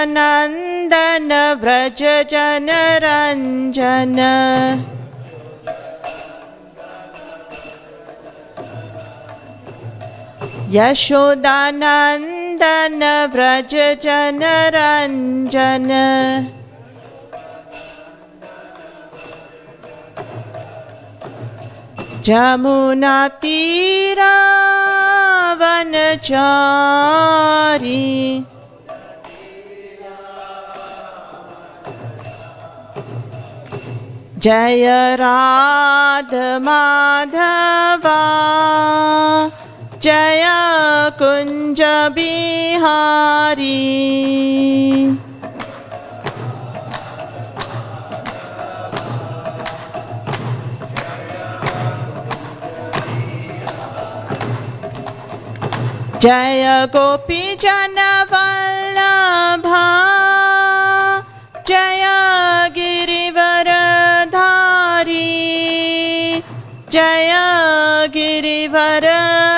यशोदनन्दन व्रज जनरञ्जन यशोदानन्दन व्रज जनरञ्जन जमुना तीरावनचारी जय राधा माधवा जय कुंज बिहारी जय गोपी जन वल्लभा जय गिरिवरधारी जय गिरिवरधारी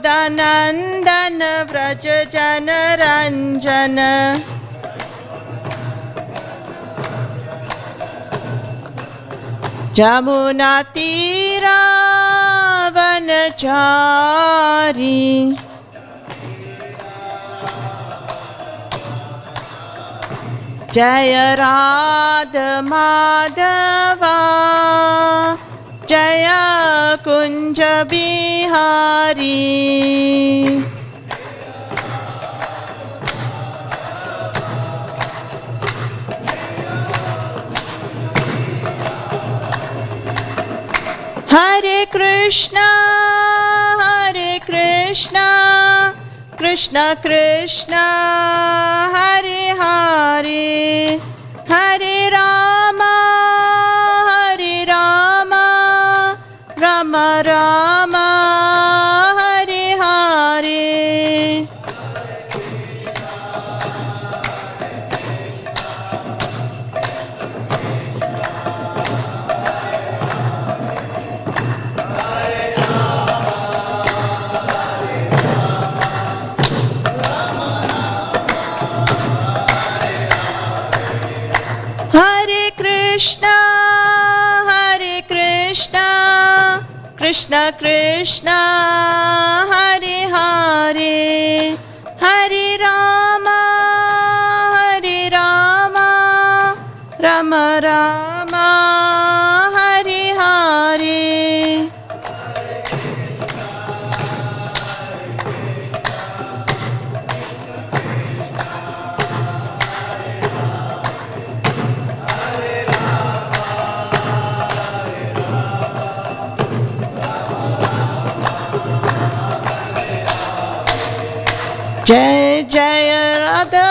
यशोदानन्दन व्रज जनरञ्जन जमुना तीरावनचारी जय राधा माधवा जय कुंज बिहारी हरे कृष्णा कृष्ण कृष्ण हरे हरे हरे राम राम राम हरे हरे हरे कृष्णा कृष्ण कृष्ण हरे हरे हरे राम राम राम हरे हरे जय जय राधा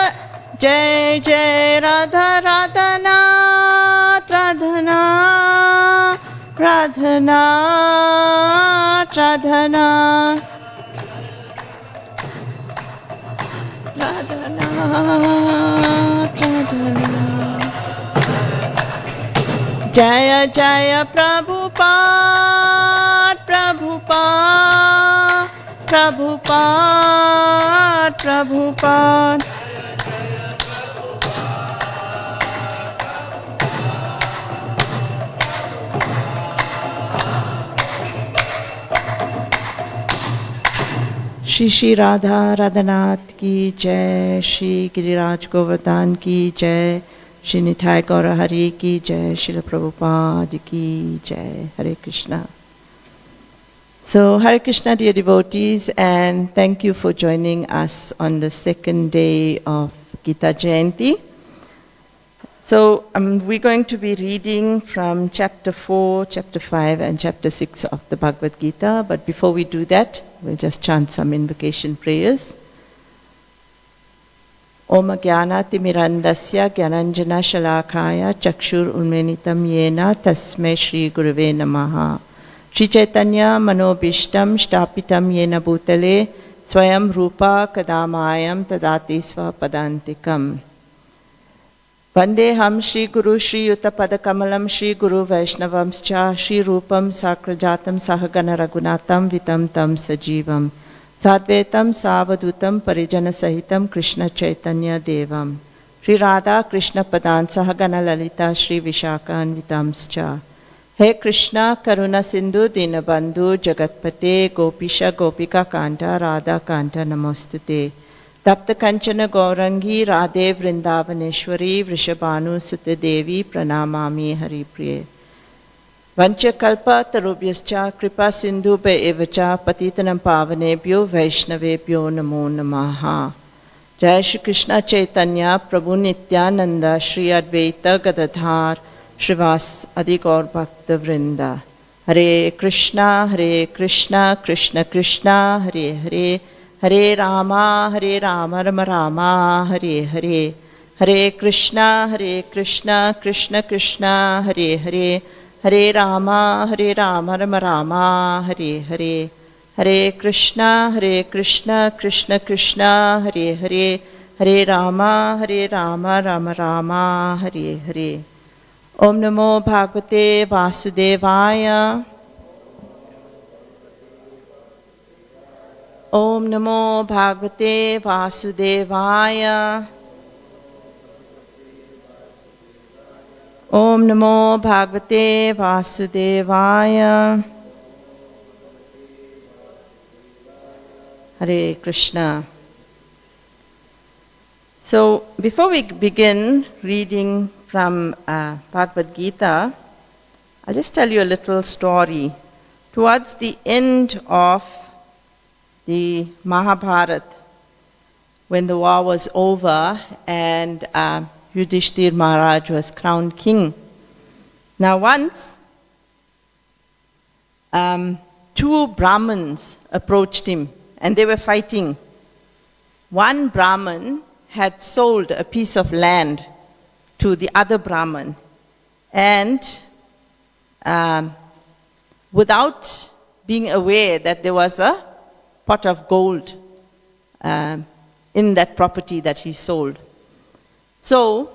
जय जय राधा राधानाथ राधानाथ राधानाथ राधानाथ राधानाथ राधानाथ जय जय प्रभुपाद प्रभुपाद प्रभुपाद प्रभुपाद श्री श्री राधा राधानाथ की जय, श्री गिरिराज गोवर्धन की जय, श्री निताय गौर हरि की जय, श्रील प्रभुपाद की जय. Hare Krishna. So, Hare Krishna, dear devotees, and thank you for joining us on the second day of Gita Jayanti. So we're going to be reading from chapter 4, chapter 5, and chapter 6 of the Bhagavad Gita. But before we do that, we'll just chant some invocation prayers. Om Jnanatimirandasya Gyananjana Shalakaya Chakshur Unmenitam Yena Tasmai Shri Gurave Namaha. Shri Chaitanya Manobishtam Shtapitam Yena Bhutale Swayam Rupa Kadamayam Tadati Swapadantikam. Vandeham Shri Guru Shri Yuta Padakamalam Shri Guru Vaishnavamscha Shri Rupam Sakrajatam Sahagana Ragunatam Vitam Tam Sajivam Sadvetam Savadutam Parijana Sahitam Krishna Chaitanya Devam Shri Radha Krishna Padan Sahagana Lalita Shri Vishakhan Vitamscha. He Krishna Karuna Sindhu Dinabandhu Jagatpate Gopisha Gopika Kanta Radha Kanta Namostute Tapta Kanchana Gaurangi Radhe Vrindavaneshwari Vrishabhanu Sute Devi Pranamami Haripriye. Vancha Kalpa Tarubhyascha Kripa Sindhu Be Evacha Patitanam Pavanebhyo Vaishnavebhyo Namo Namaha. Jai Shri Krishna Chaitanya Prabhu Nityananda Shri Advaita Gadadhar Shrivas Adi Gaur Bhakta Vrinda. Hare Krishna Krishna Krishna Hare Hare Hare Rama Rama Rama Hare Hare. Hare Krishna Krishna Krishna Hare Hare. Hare Rama Rama Rama Hare Hare. Hare Krishna Krishna Krishna Hare Hare. Hare Rama Rama Rama Hare Hare. Om Namo Bhagavate Vasudevaya. Om Namo Bhagavate Vasudevaya. Om Namo Bhagavate Vasudevaya. Hare Krishna. So, before we begin reading from Bhagavad Gita, I'll just tell you a little story. Towards the end of the Mahabharata, when the war was over and Yudhishthir Maharaj was crowned king. Now once, two Brahmins approached him and they were fighting. One Brahmin had sold a piece of land to the other Brahmin, and without being aware that there was a pot of gold in that property that he sold. So,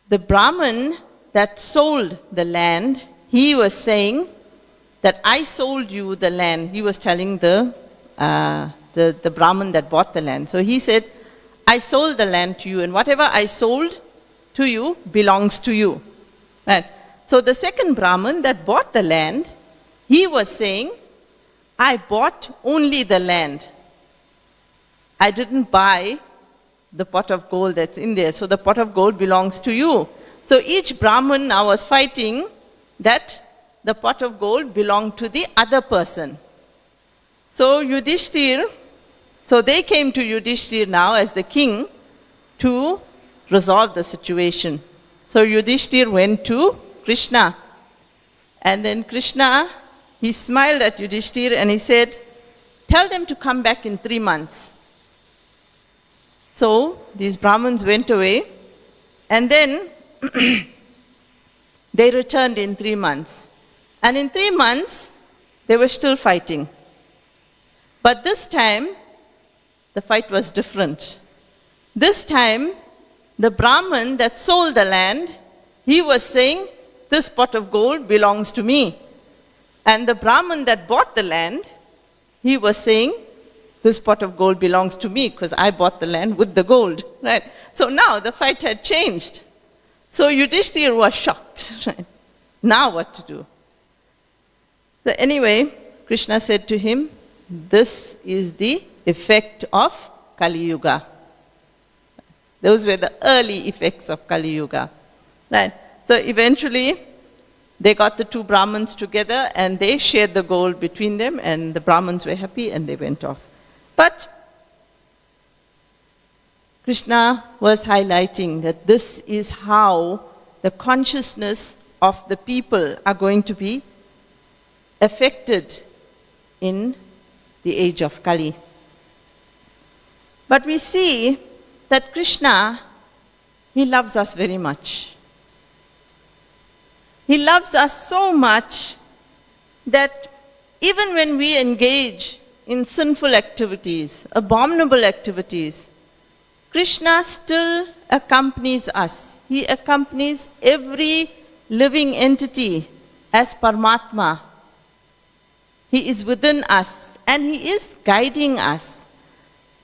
the Brahmin that sold the land, he was saying that I sold you the land. He was telling the Brahmin that bought the land. So he said, I sold the land to you, and whatever I sold to you belongs to you. Right? So the second Brahmin that bought the land, he was saying, I bought only the land. I didn't buy the pot of gold that's in there. So the pot of gold belongs to you. So each Brahmin now was fighting that the pot of gold belonged to the other person. So they came to Yudhishthir now as the king to resolve the situation. So Yudhishthir went to Krishna. And then Krishna, he smiled at Yudhishthir and he said, tell them to come back in 3 months. So these Brahmins went away, and then they returned in 3 months. And in 3 months, they were still fighting. But this time, the fight was different. This time, the Brahmin that sold the land, he was saying, this pot of gold belongs to me. And the Brahmin that bought the land, he was saying, this pot of gold belongs to me because I bought the land with the gold. Right? So now the fight had changed. So Yudhishthir was shocked. Right? Now what to do? So anyway, Krishna said to him, this is the effect of Kali Yuga. Those were the early effects of Kali Yuga. Right? So eventually, they got the two Brahmins together and they shared the gold between them, and the Brahmins were happy and they went off. But Krishna was highlighting that this is how the consciousness of the people are going to be affected in the age of Kali. But we see that Krishna, he loves us very much. He loves us so much that even when we engage in sinful activities, abominable activities, Krishna still accompanies us. He accompanies every living entity as Paramatma. He is within us and he is guiding us.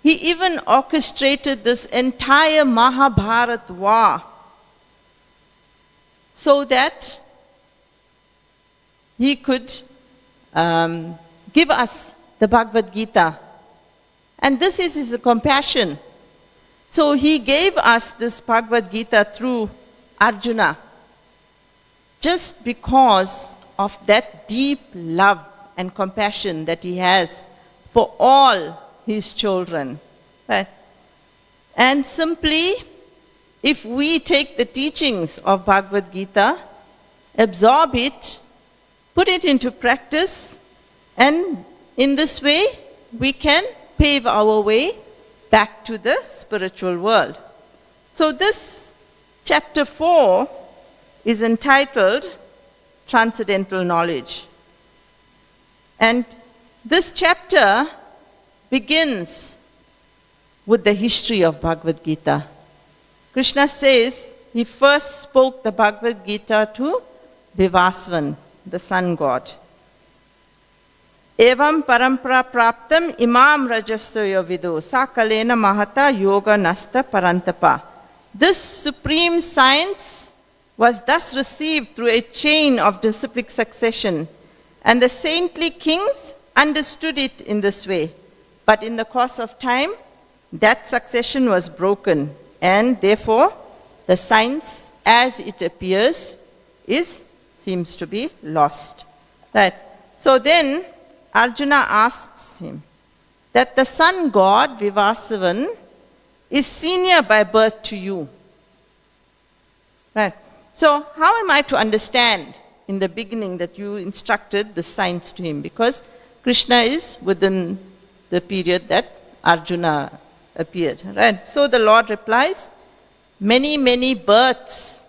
He even orchestrated this entire Mahabharat war so that he could give us the Bhagavad Gita. And this is his compassion. So he gave us this Bhagavad Gita through Arjuna, just because of that deep love and compassion that he has for all his children. Right? And simply, if we take the teachings of Bhagavad Gita, absorb it, put it into practice, and in this way, we can pave our way back to the spiritual world. So this chapter 4 is entitled Transcendental Knowledge. And this chapter begins with the history of Bhagavad Gita. Krishna says he first spoke the Bhagavad Gita to Vivasvan, the sun god. Evam parampara praptam imam rajasya vido sakalena mahata yoga nasta parantapa. This supreme science was thus received through a chain of disciplic succession, and the saintly kings understood it in this way. But in the course of time, that succession was broken, and therefore the science as it appears seems to be lost. Right. So then Arjuna asks him that the sun god Vivasavan is senior by birth to you. Right. So how am I to understand in the beginning that you instructed the science to him? Because Krishna is within the period that Arjuna appeared. Right. So the Lord replies, many, many births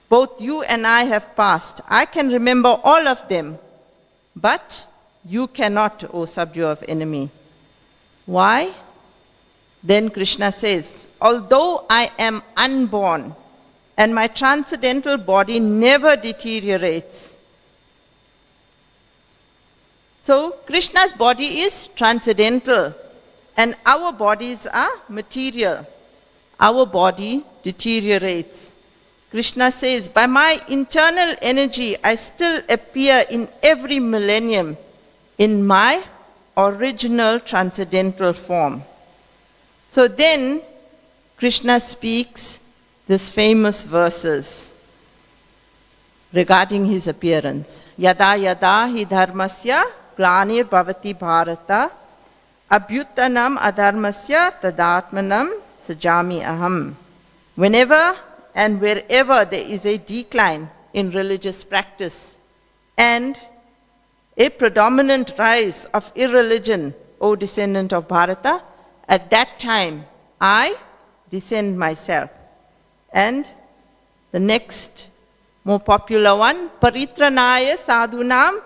both you and I have passed. I can remember all of them, but you cannot, O subdue of enemy. Why? Then Krishna says, although I am unborn and my transcendental body never deteriorates. So Krishna's body is transcendental and our bodies are material. Our body deteriorates. Krishna says, by my internal energy, I still appear in every millennium in my original transcendental form. So then Krishna speaks these famous verses regarding his appearance. Yada yada hi dharmasya glanir bhavati bharata abhyutanam adharmasya tadatmanam sajami aham. Whenever and wherever there is a decline in religious practice and a predominant rise of irreligion, O descendant of Bharata, at that time I descend myself. And the next more popular one, Paritranaya sadhunam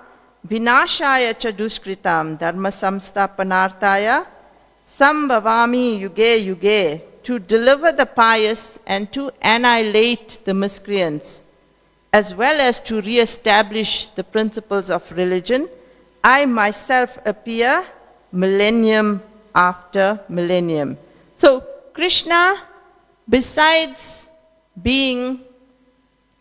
vinashaya cha duskritam dharma samstapanartaya sambhavami yuge yuge, to deliver the pious and to annihilate the miscreants, as well as to re-establish the principles of religion, I myself appear millennium after millennium. So Krishna, besides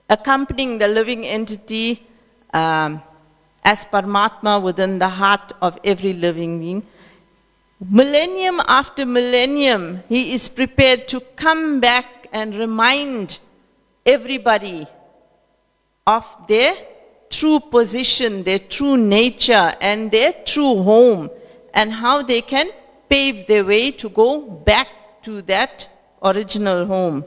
accompanying the living entity as Paramatma within the heart of every living being, millennium after millennium, he is prepared to come back and remind everybody of their true position, their true nature, and their true home, and how they can pave their way to go back to that original home.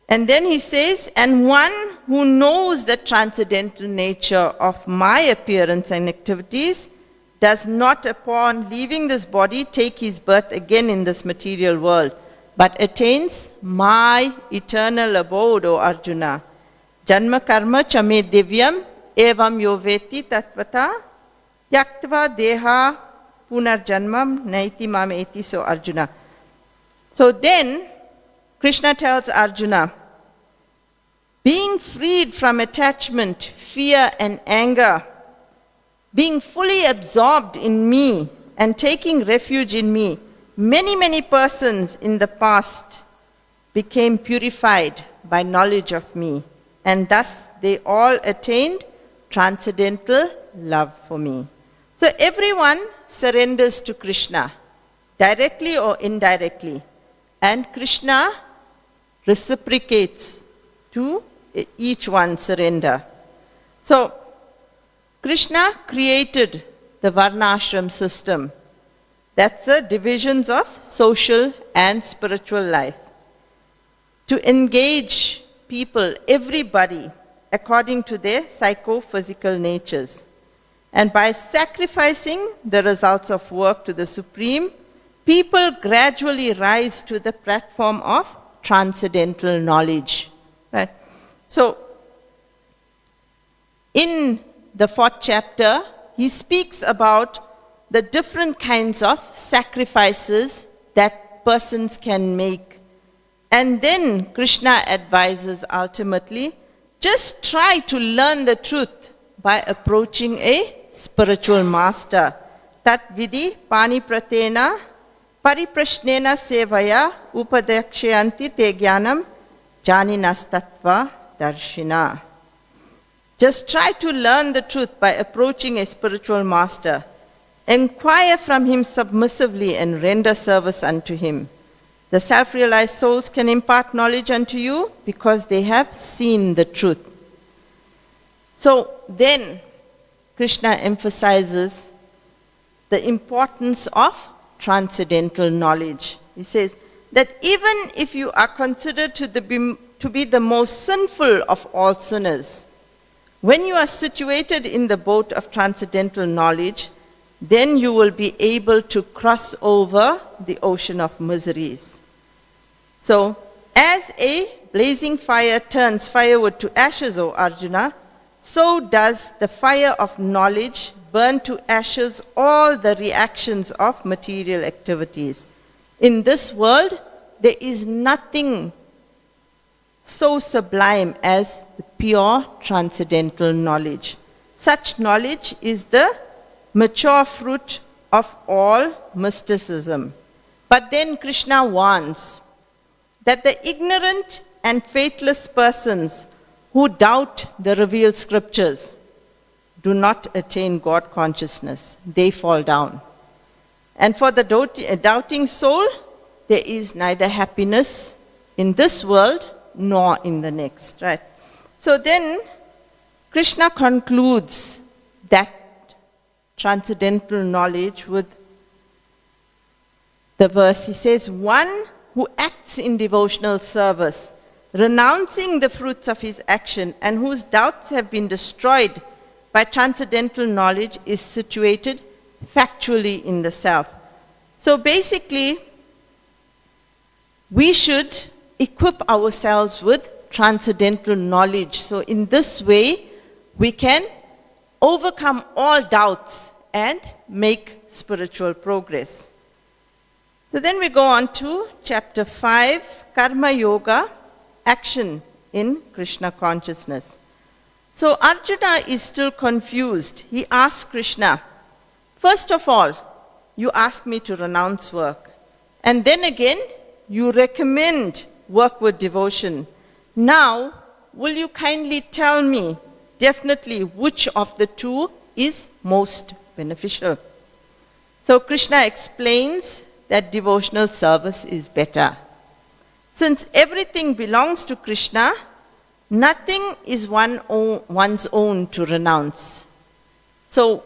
And then he says, and one who knows the transcendental nature of my appearance and activities does not upon leaving this body take his birth again in this material world, but attains my eternal abode, O Arjuna. Janma karma chame divyam evam yoveti tatvata tyaktva deha punarjanmam naiti mameti, so Arjuna. So then Krishna tells Arjuna, being freed from attachment, fear and anger, being fully absorbed in me and taking refuge in me, many persons in the past became purified by knowledge of me, and thus they all attained transcendental love for me. So everyone surrenders to Krishna, directly or indirectly, and Krishna reciprocates to each one surrender. So Krishna created the Varnashram system. That's the divisions of social and spiritual life, to engage people, everybody, according to their psychophysical natures. And by sacrificing the results of work to the Supreme, people gradually rise to the platform of transcendental knowledge. Right? So, in the 4th chapter, he speaks about the different kinds of sacrifices that persons can make. And then Krishna advises ultimately, just try to learn the truth by approaching a spiritual master. Tat vidhi panipratena pariprashnena sevaya upadakshyanti te jnanam janinastatva darshina. Just try to learn the truth by approaching a spiritual master. Inquire from him submissively and render service unto him. The self-realized souls can impart knowledge unto you because they have seen the truth. So then Krishna emphasizes the importance of transcendental knowledge. He says that even if you are considered to be the most sinful of all sinners, when you are situated in the boat of transcendental knowledge, then you will be able to cross over the ocean of miseries. So, as a blazing fire turns firewood to ashes, O Arjuna, so does the fire of knowledge burn to ashes all the reactions of material activities. In this world, there is nothing so sublime as the pure transcendental knowledge. Such knowledge is the mature fruit of all mysticism. But then Krishna warns that the ignorant and faithless persons who doubt the revealed scriptures do not attain God consciousness. They fall down. And for the doubting soul, there is neither happiness in this world nor in the next. Right? So then Krishna concludes that transcendental knowledge with the verse. He says, one who acts in devotional service, renouncing the fruits of his action, and whose doubts have been destroyed by transcendental knowledge, is situated factually in the self. So basically, we should equip ourselves with transcendental knowledge. So in this way, we can overcome all doubts and make spiritual progress. So then we go on to chapter 5, Karma Yoga, action in Krishna consciousness. So Arjuna is still confused. He asks Krishna, first of all, you ask me to renounce work. And then again, you recommend work with devotion. Now, will you kindly tell me definitely which of the two is most beneficial? So Krishna explains that devotional service is better. Since everything belongs to Krishna, nothing is one's own to renounce. So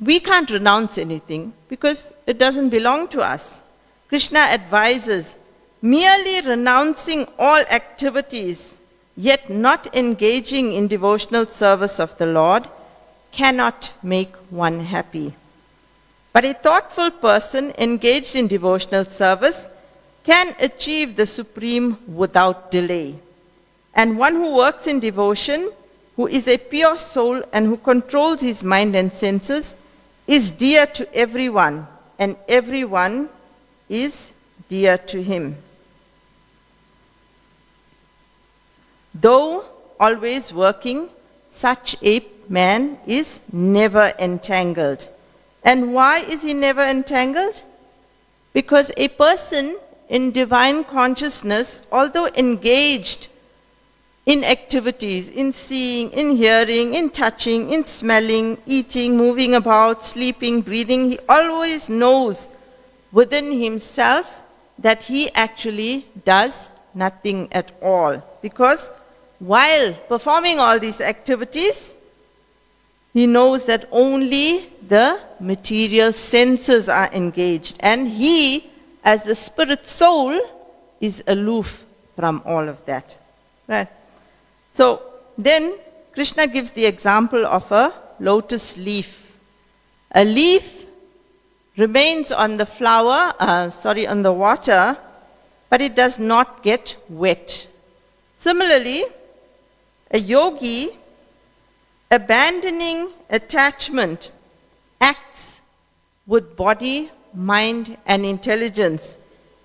we can't renounce anything because it doesn't belong to us. Krishna advises, merely renouncing all activities, yet not engaging in devotional service of the Lord, cannot make one happy. But a thoughtful person engaged in devotional service can achieve the supreme without delay. And one who works in devotion, who is a pure soul and who controls his mind and senses, is dear to everyone, and everyone is dear to him. Though always working, such a man is never entangled. And why is he never entangled? Because a person in divine consciousness, although engaged in activities, in seeing, in hearing, in touching, in smelling, eating, moving about, sleeping, breathing, he always knows within himself that he actually does nothing at all. Because while performing all these activities, he knows that only the material senses are engaged, and he, as the spirit soul, is aloof from all of that. Right? So then Krishna gives the example of a lotus leaf. A leaf remains on the on the water, but it does not get wet. Similarly, a yogi, abandoning attachment, acts with body, mind, and intelligence,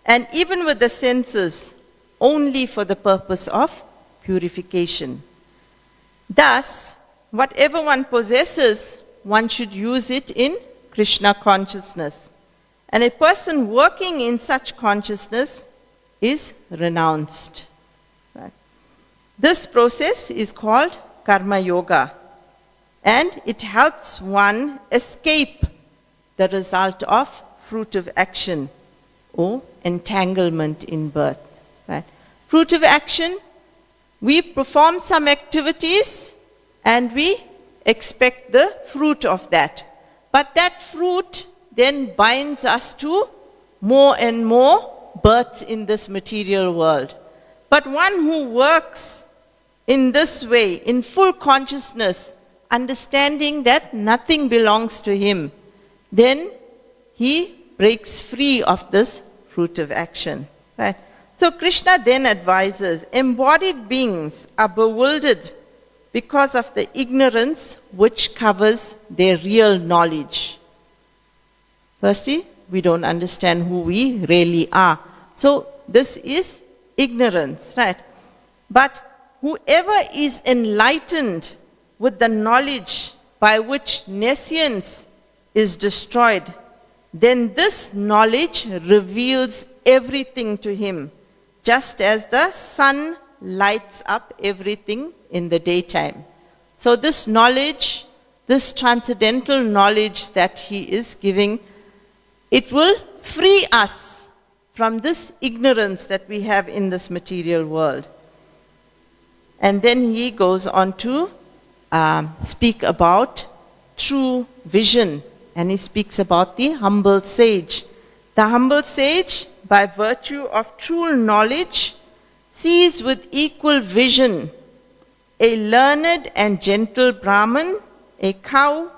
and even with the senses, only for the purpose of purification. Thus, whatever one possesses, one should use it in Krishna consciousness. And a person working in such consciousness is renounced. Right? This process is called karma yoga, and it helps one escape the result of fruitive action or entanglement in birth. Right? Fruitive action, we perform some activities and we expect the fruit of that. But that fruit then binds us to more and more births in this material world. But one who works in this way, in full consciousness, understanding that nothing belongs to him, then he breaks free of this fruitive action. Right? So Krishna then advises, embodied beings are bewildered because of the ignorance which covers their real knowledge. Firstly, we don't understand who we really are. So this is ignorance, right? But whoever is enlightened with the knowledge by which nescience is destroyed, then this knowledge reveals everything to him, just as the sun lights up everything in the daytime. So this knowledge, this transcendental knowledge that he is giving, it will free us from this ignorance that we have in this material world. And then he goes on to speak about true vision, and he speaks about the humble sage. The humble sage, by virtue of true knowledge, sees with equal vision a learned and gentle Brahman, a cow,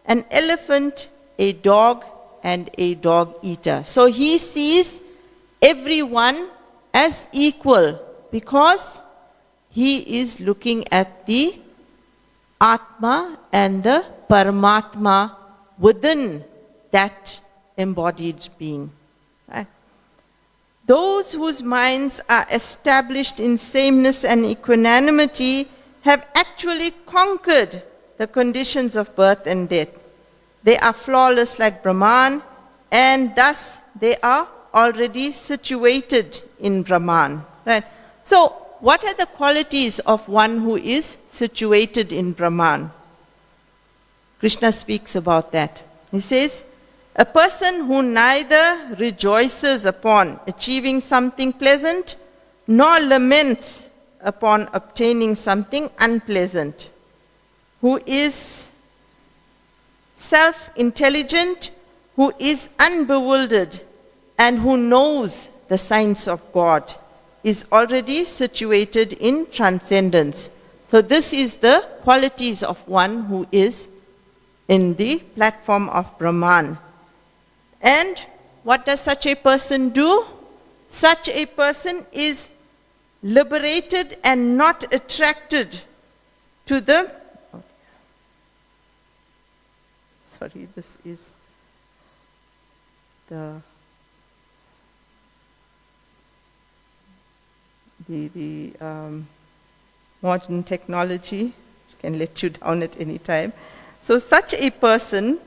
an elephant, a dog, and a dog eater. So he sees everyone as equal because he is looking at the Atma and the Paramatma within that embodied being. Right? Those whose minds are established in sameness and equanimity have actually conquered the conditions of birth and death. They are flawless like Brahman, and thus they are already situated in Brahman. Right? So, what are the qualities of one who is situated in Brahman? Krishna speaks about that. He says, a person who neither rejoices upon achieving something pleasant, nor laments upon obtaining something unpleasant, who is self-intelligent, who is unbewildered, and who knows the signs of God is already situated in transcendence. So this is the qualities of one who is in the platform of Brahman. And what does such a person do? Such a person is liberated and not attracted to the... Sorry, this is the modern technology, which can let you down at any time. So such a person,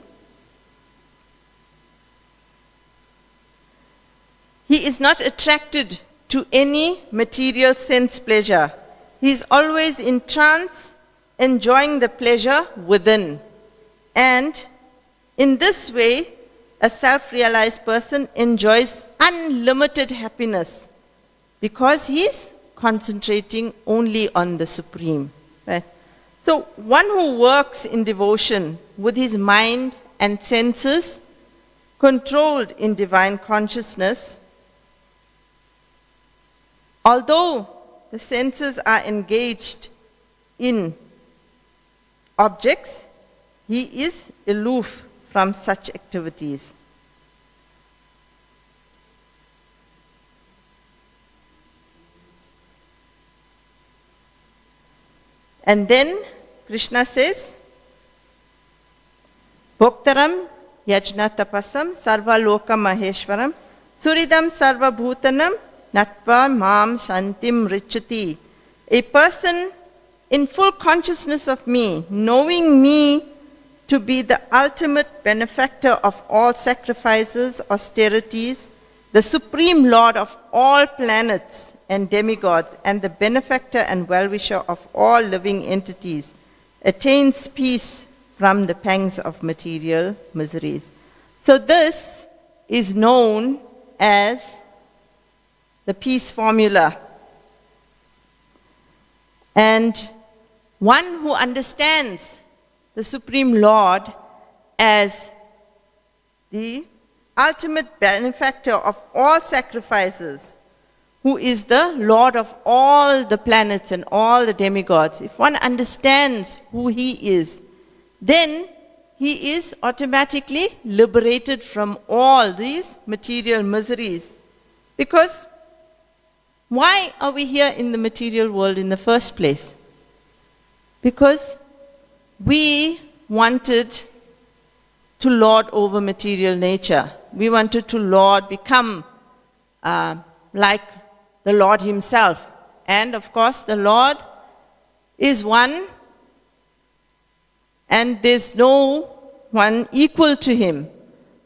he is not attracted to any material sense pleasure. He is always in trance, enjoying the pleasure within. And in this way, a self-realized person enjoys unlimited happiness because he is concentrating only on the Supreme. Right? So one who works in devotion with his mind and senses controlled in divine consciousness, although the senses are engaged in objects, he is aloof from such activities. And then Krishna says, Bhoktaram yajna tapasam sarva loka maheshwaram suridam sarva bhutanam natva mam santim richati. A person in full consciousness of me, knowing me to be the ultimate benefactor of all sacrifices, austerities, the supreme lord of all planets and demigods, and the benefactor and well-wisher of all living entities, attains peace from the pangs of material miseries. So this is known as the peace formula. And one who understands the Supreme Lord as the ultimate benefactor of all sacrifices, who is the Lord of all the planets and all the demigods, if one understands who he is, then he is automatically liberated from all these material miseries. Because why are we here in the material world in the first place? Because we wanted to lord over material nature. We wanted to become like the Lord himself. And of course, the Lord is one, and there's no one equal to him.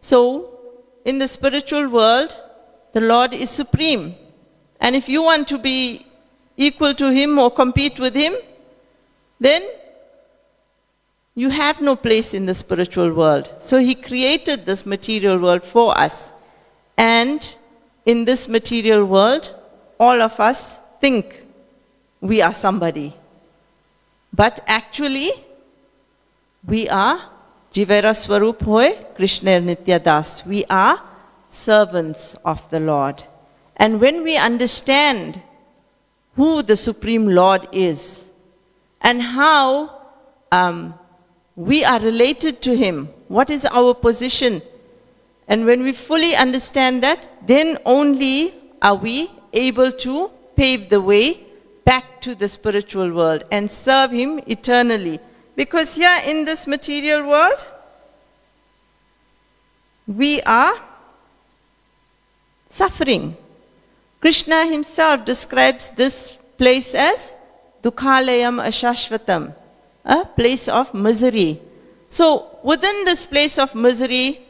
So, in the spiritual world, the Lord is supreme. And if you want to be equal to him or compete with him, then you have no place in the spiritual world. So he created this material world for us. And in this material world, all of us think we are somebody. But actually, we are Jivera Swarup Hoy, Krishna Nitya Das. We are servants of the Lord. And when we understand who the Supreme Lord is and how we are related to him, what is our position, and when we fully understand that, then only are we able to pave the way back to the spiritual world and serve him eternally. Because here in this material world, we are suffering. Krishna himself describes this place as Dukhalayam Ashashvatam, a place of misery. So within this place of misery,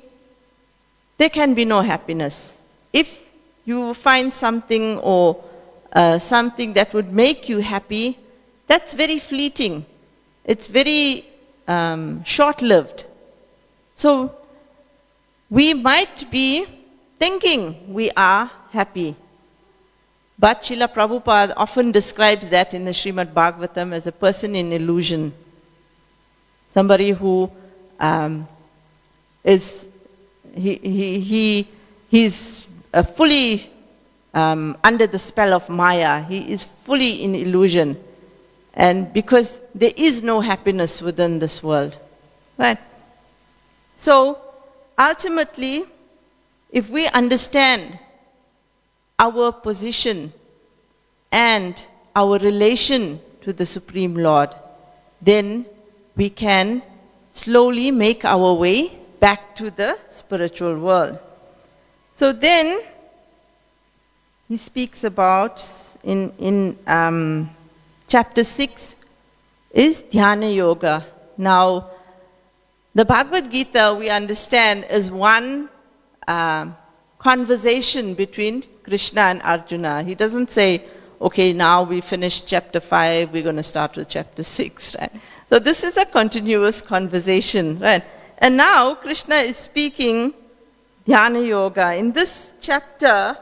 there can be no happiness. If you find something or something that would make you happy, that's very fleeting. It's very short-lived. So we might be thinking we are happy. But Srila Prabhupada often describes that in the Srimad Bhagavatam as a person in illusion. Somebody who is, he's fully under the spell of Maya. He is fully in illusion. And because there is no happiness within this world. Right? So, ultimately, if we understand our position and our relation to the Supreme Lord, then we can slowly make our way back to the spiritual world. So then, he speaks about in chapter 6 is Dhyana Yoga. Now, the Bhagavad Gita, we understand, is one conversation between Krishna and Arjuna. He doesn't say, okay, now we finished chapter 5, we're going to start with chapter 6, right? So this is a continuous conversation, right? And now Krishna is speaking Dhyana Yoga. In this chapter,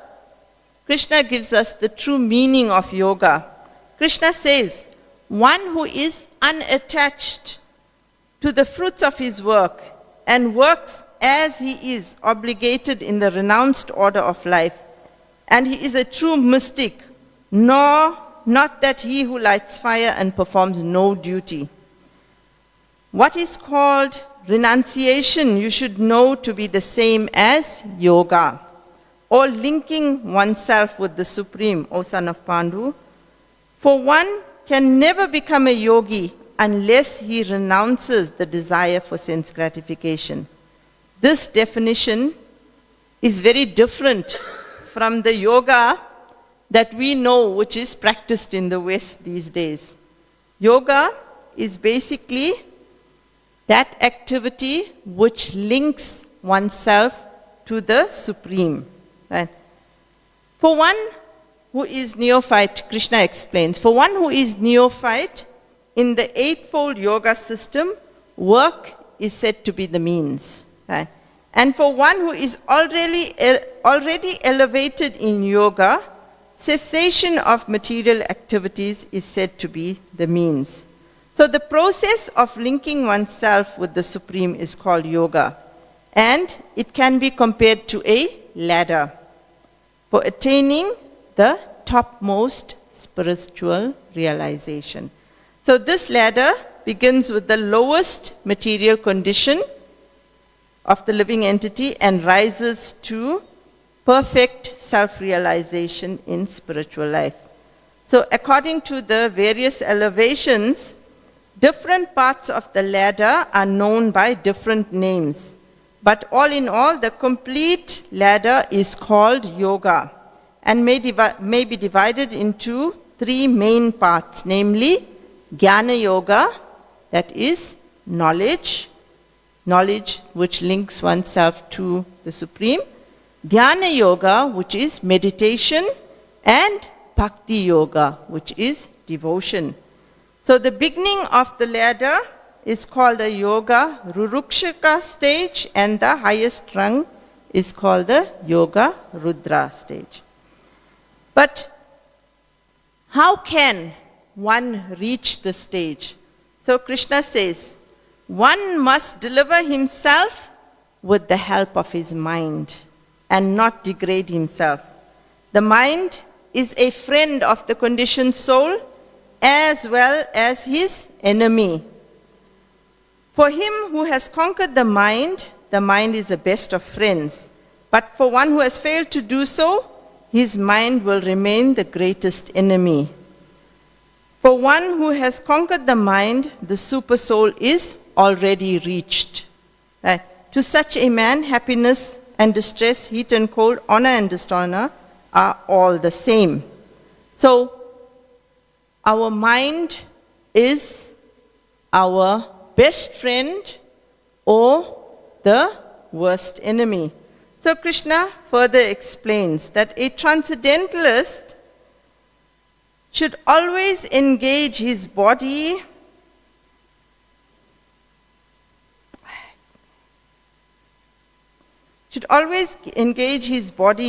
Krishna gives us the true meaning of yoga. Krishna says, one who is unattached to the fruits of his work and works as he is obligated in the renounced order of life, and he is a true mystic, not that he who lights fire and performs no duty. What is called renunciation, you should know to be the same as yoga, or linking oneself with the Supreme, O son of Pandu. For one can never become a yogi unless he renounces the desire for sense gratification. This definition is very different from the yoga that we know, which is practiced in the West these days. Yoga is basically that activity which links oneself to the Supreme. Right? For one who is neophyte, Krishna explains, for one who is neophyte, in the Eightfold Yoga system, work is said to be the means. Right? And for one who is already elevated in yoga, cessation of material activities is said to be the means. So the process of linking oneself with the Supreme is called yoga. And it can be compared to a ladder for attaining the topmost spiritual realization. So this ladder begins with the lowest material condition of the living entity and rises to perfect self-realization in spiritual life. So according to the various elevations, different parts of the ladder are known by different names. But all in all, the complete ladder is called yoga and may be divided into three main parts, namely Jnana Yoga, that is knowledge which links oneself to the Supreme, Dhyana Yoga, which is meditation, and Bhakti Yoga, which is devotion. So the beginning of the ladder is called the Yoga Rurukshika stage, and the highest rung is called the Yoga Rudra stage. But how can one reach the stage? So Krishna says, one must deliver himself with the help of his mind and not degrade himself. The mind is a friend of the conditioned soul as well as his enemy. For him who has conquered the mind is the best of friends. But for one who has failed to do so, his mind will remain the greatest enemy. For one who has conquered the mind, the super soul is already reached. Right? To such a man, happiness and distress, heat and cold, honor and dishonor are all the same. So, our mind is our best friend or the worst enemy. So Krishna further explains that a transcendentalist should always engage his body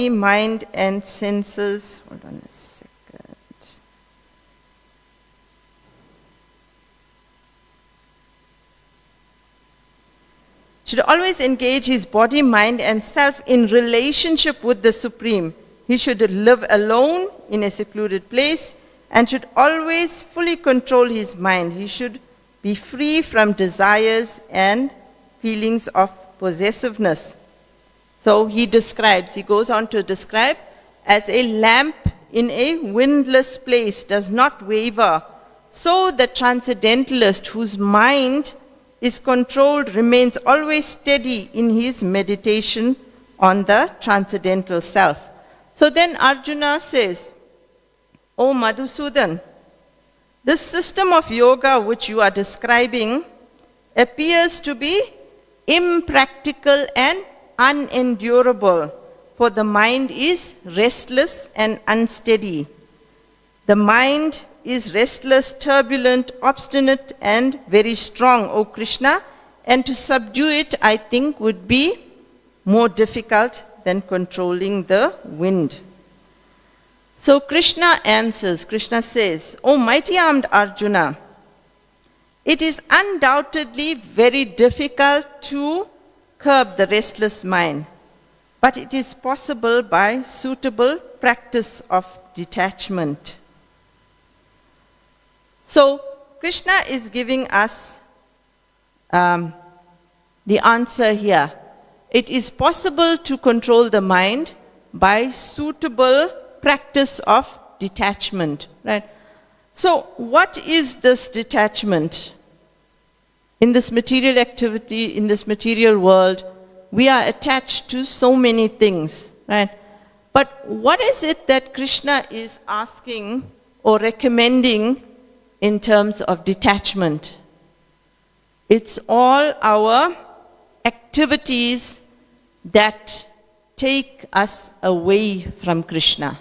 mind, and senses. Hold on a second. should always engage his body, mind, and self in relationship with the Supreme. He should live alone in a secluded place and should always fully control his mind. He should be free from desires and feelings of possessiveness. So he goes on to describe, as a lamp in a windless place does not waver, so the transcendentalist whose mind is controlled remains always steady in his meditation on the transcendental self. So then Arjuna says, O Madhusudan, this system of yoga which you are describing appears to be impractical and unendurable, for the mind is restless and unsteady. The mind is restless, turbulent, obstinate, and very strong, O Krishna, and to subdue it, I think, would be more difficult than controlling the wind. So Krishna answers, Krishna says, O mighty armed Arjuna, it is undoubtedly very difficult to curb the restless mind, but it is possible by suitable practice of detachment. So Krishna is giving us the answer here. It is possible to control the mind by suitable practice of detachment, right? So what is this detachment? In this material activity, in this material world, we are attached to so many things, right? But what is it that Krishna is asking or recommending in terms of detachment? It's all our activities that take us away from Krishna.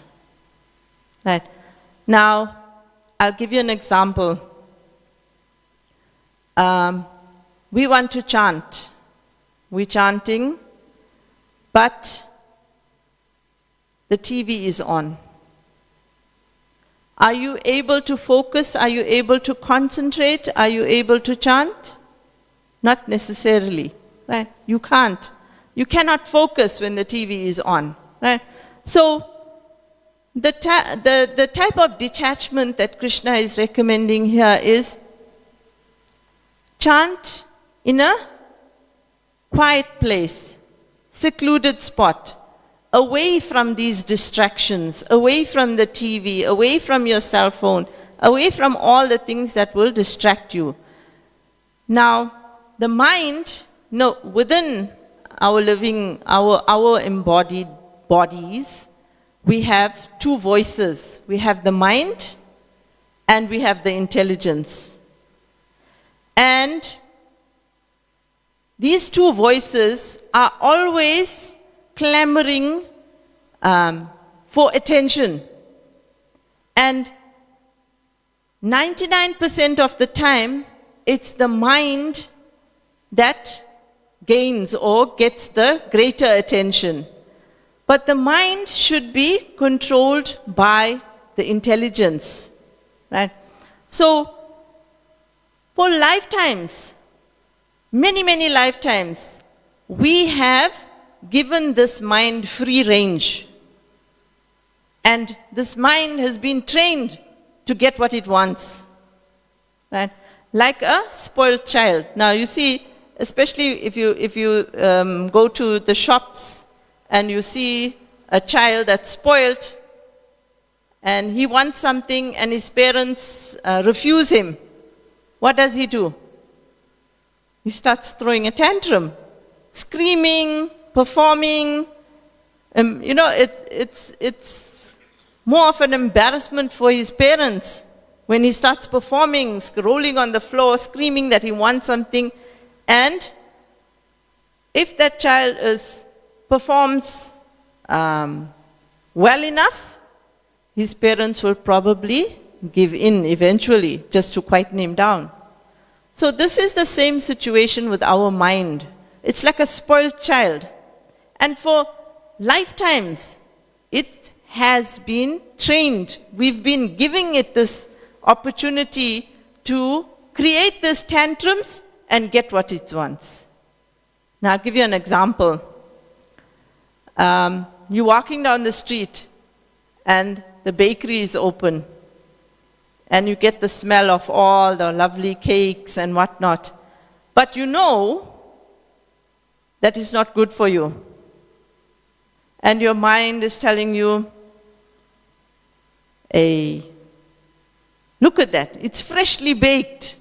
Right? Now, I'll give you an example. We want to chant. We're chanting, but the TV is on. Are you able to focus? Are you able to concentrate? Are you able to chant? Not necessarily, right? You can't. You cannot focus when the TV is on, right? So the type of detachment that Krishna is recommending here is chant in a quiet place, secluded spot, away from these distractions, away from the TV, away from your cell phone, away from all the things that will distract you. Now, the mind, within our living, our embodied bodies, we have two voices. We have the mind and we have the intelligence. And these two voices are always clamoring for attention. And 99% of the time, it's the mind that gains or gets the greater attention. But the mind should be controlled by the intelligence, right? So, for lifetimes, many lifetimes, we have given this mind free range. And this mind has been trained to get what it wants, right? Like a spoiled child. Now you see, especially if you go to the shops and you see a child that's spoiled and he wants something and his parents refuse him, what does he do? He starts throwing a tantrum, screaming, performing. It's more of an embarrassment for his parents when he starts performing, rolling on the floor, screaming that he wants something. And if that child performs well enough, his parents will probably give in eventually, just to quieten him down. So this is the same situation with our mind. It's like a spoiled child. And for lifetimes, it has been trained. We've been giving it this opportunity to create these tantrums and get what it wants. Now I'll give you an example. You're walking down the street and the bakery is open and you get the smell of all the lovely cakes and whatnot. But you know that is not good for you. And your mind is telling you, hey, look at that, it's freshly baked.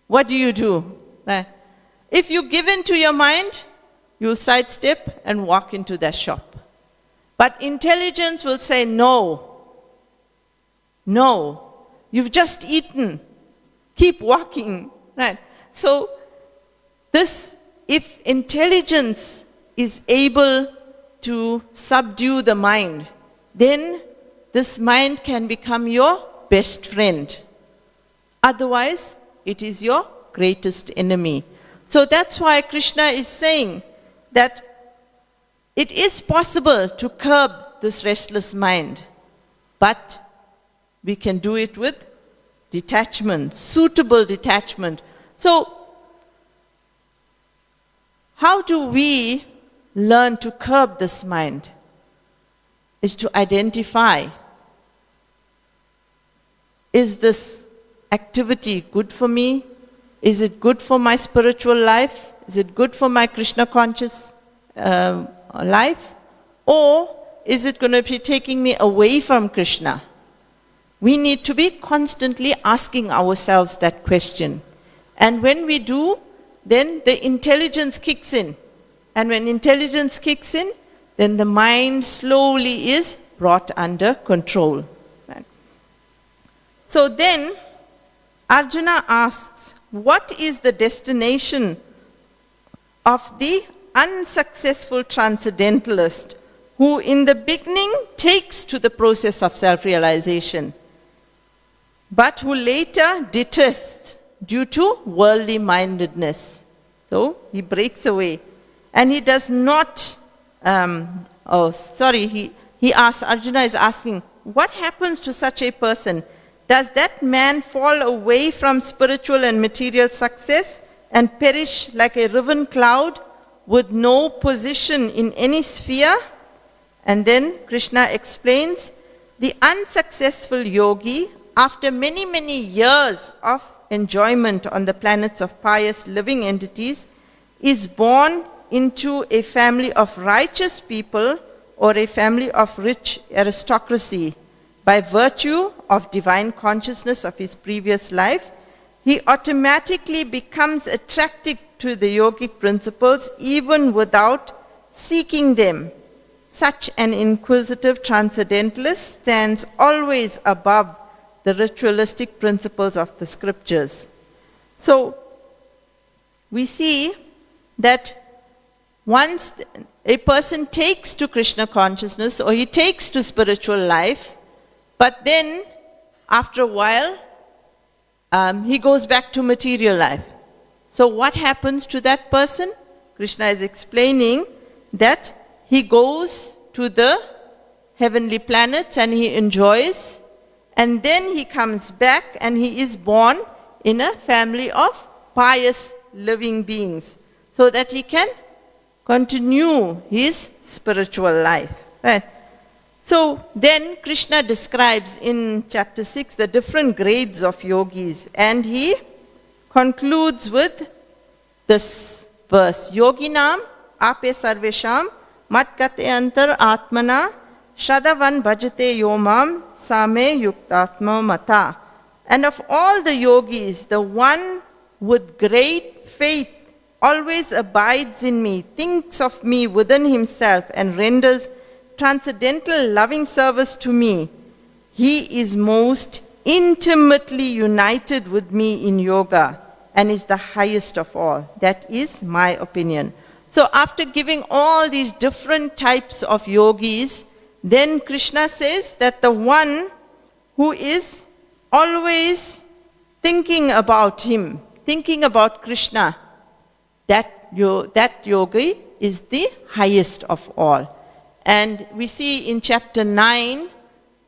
What do? Right? If you give in to your mind, you'll sidestep and walk into that shop. But intelligence will say, no, you've just eaten, keep walking. Right? So if intelligence is able to subdue the mind, then this mind can become your best friend. Otherwise, it is your greatest enemy. So that's why Krishna is saying that it is possible to curb this restless mind, but we can do it with detachment, suitable detachment. So, how do we learn to curb this mind? Is to identify, is this activity good for me? Is it good for my spiritual life? Is it good for my Krishna conscious life? Or is it going to be taking me away from Krishna? We need to be constantly asking ourselves that question. And when we do, then the intelligence kicks in. And when intelligence kicks in, then the mind slowly is brought under control. Right? So then, Arjuna asks, what is the destination of the unsuccessful transcendentalist who in the beginning takes to the process of self-realization, but who later detests due to worldly mindedness? So he breaks away. And he does not, he asks, Arjuna is asking, what happens to such a person? Does that man fall away from spiritual and material success and perish like a riven cloud with no position in any sphere? And then Krishna explains, the unsuccessful yogi, after many, many years of enjoyment on the planets of pious living entities, is born into a family of righteous people or a family of rich aristocracy. By virtue of divine consciousness of his previous life, he automatically becomes attracted to the yogic principles even without seeking them. Such an inquisitive transcendentalist stands always above the ritualistic principles of the scriptures. So, we see that once a person takes to Krishna consciousness or he takes to spiritual life, but then after a while he goes back to material life. So what happens to that person? Krishna is explaining that he goes to the heavenly planets and he enjoys, and then he comes back and he is born in a family of pious living beings so that he can continue his spiritual life. Right? So then Krishna describes in chapter 6 the different grades of yogis, and he concludes with this verse, Yoginam ape sarvesham matkate antar atmana shadavan bhajate yomam same yuktatma mata. And of all the yogis, the one with great faith always abides in me, thinks of me within himself, and renders transcendental loving service to me. He is most intimately united with me in yoga and is the highest of all. That is my opinion. So after giving all these different types of yogis, then Krishna says that the one who is always thinking about him, thinking about Krishna, that yogi is the highest of all. And we see in chapter 9,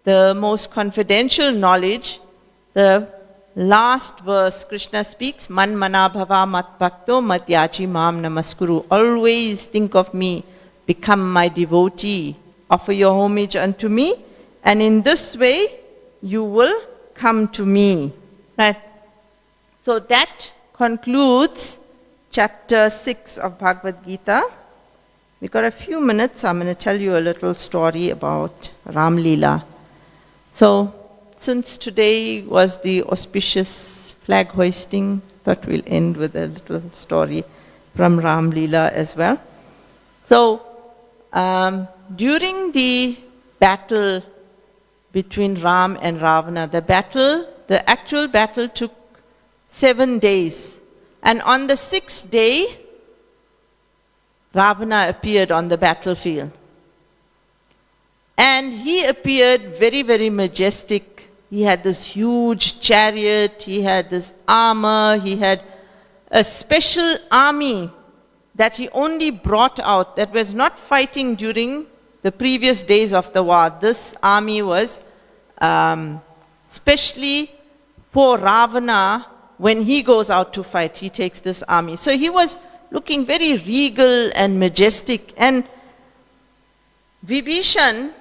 the most confidential knowledge, the last verse, Krishna speaks, Man manabhava mat bhakto mat yachi mam namaskuru. Always think of me, become my devotee, offer your homage unto me, and in this way you will come to me. Right? So that concludes chapter 6 of Bhagavad Gita. We've got a few minutes, so I'm going to tell you a little story about Ram Leela. So, since today was the auspicious flag hoisting, thought we'll end with a little story from Ram Leela as well. So, during the battle between Ram and Ravana, the actual battle took 7 days. And on the 6th day, Ravana appeared on the battlefield. And he appeared very, very majestic. He had this huge chariot, he had this armor, he had a special army that he only brought out, that was not fighting during the previous days of the war. This army was specially for Ravana. When he goes out to fight, he takes this army. So he was looking very regal and majestic. And Vibhishan,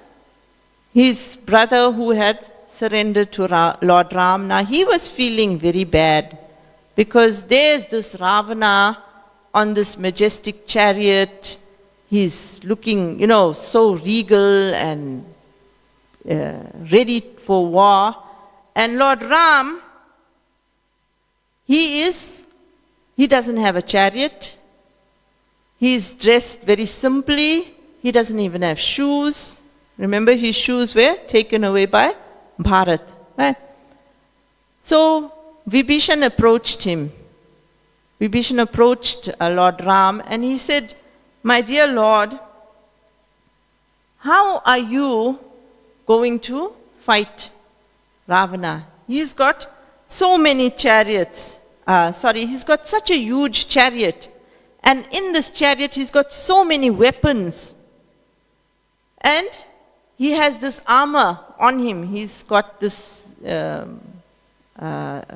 his brother who had surrendered to Lord Ram, now he was feeling very bad because there's this Ravana on this majestic chariot. He's looking, so regal and ready for war. And Lord Ram, he doesn't have a chariot. He's dressed very simply. He doesn't even have shoes. Remember, his shoes were taken away by Bharat, right? So Vibhishan approached him. Vibhishan approached Lord Ram and he said, my dear Lord, how are you going to fight Ravana? He's got so many chariots. He's got such a huge chariot. And in this chariot, he's got so many weapons. And he has this armor on him. He's got this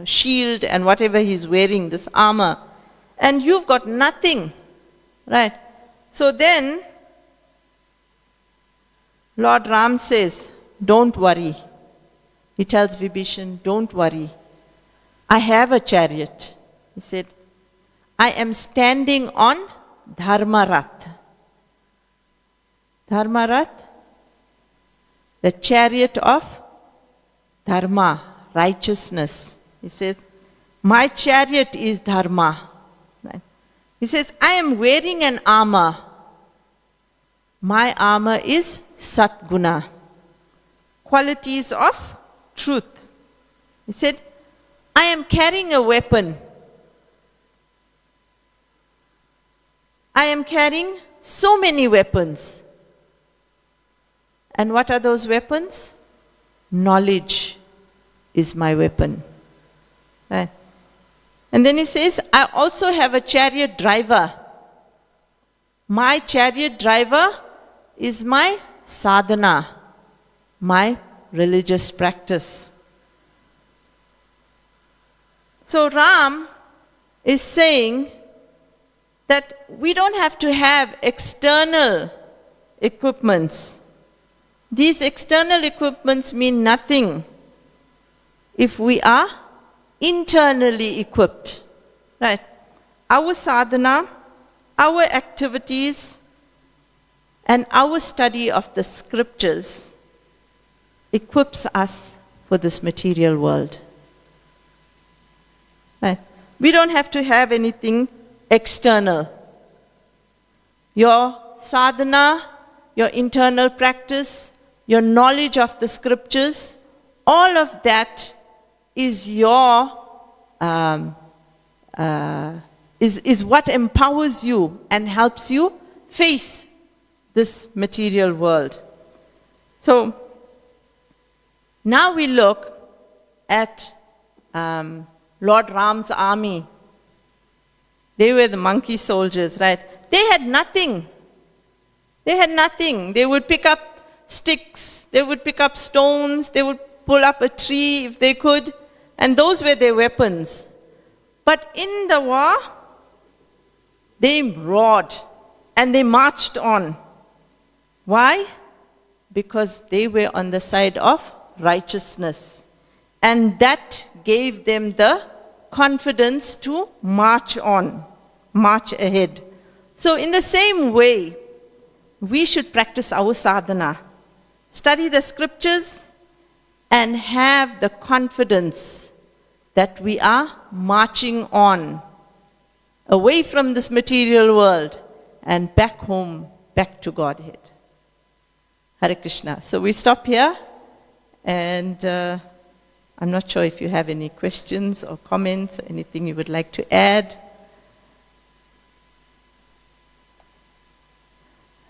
shield and whatever he's wearing, this armor. And you've got nothing. Right? So then, Lord Ram says, don't worry. He tells Vibhishan, don't worry. I have a chariot. He said, I am standing on Dharmarath. Dharmarath, the chariot of Dharma, righteousness. He says, my chariot is Dharma. Right? He says, I am wearing an armor. My armor is Satguna, qualities of truth. He said, I am carrying a weapon. I am carrying so many weapons. And what are those weapons? Knowledge is my weapon. Right? And then he says, I also have a chariot driver. My chariot driver is my sadhana, my religious practice. So Ram is saying that we don't have to have external equipments. These external equipments mean nothing if we are internally equipped. Right? Our sadhana, our activities, and our study of the scriptures equips us for this material world. Right? We don't have to have anything external. Your sadhana, your internal practice, your knowledge of the scriptures, all of that is is what empowers you and helps you face this material world. So now we look at Lord Ram's army. They were the monkey soldiers, right? They had nothing. They had nothing. They would pick up sticks, they would pick up stones, they would pull up a tree if they could, And those were their weapons. But in the war, they roared and they marched on. Why? Because they were on the side of righteousness. And that gave them the confidence to march on, march ahead. So in the same way, we should practice our sadhana, study the scriptures, and have the confidence that we are marching on, away from this material world, and back home, back to Godhead. Hare Krishna. So we stop here, and I'm not sure if you have any questions or comments or anything you would like to add.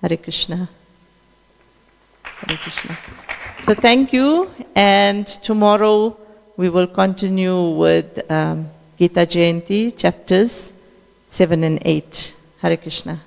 Hare Krishna. Hare Krishna. So thank you, and tomorrow we will continue with Gita Jayanti, chapters 7 and 8. Hare Krishna.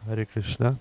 Hare Krishna.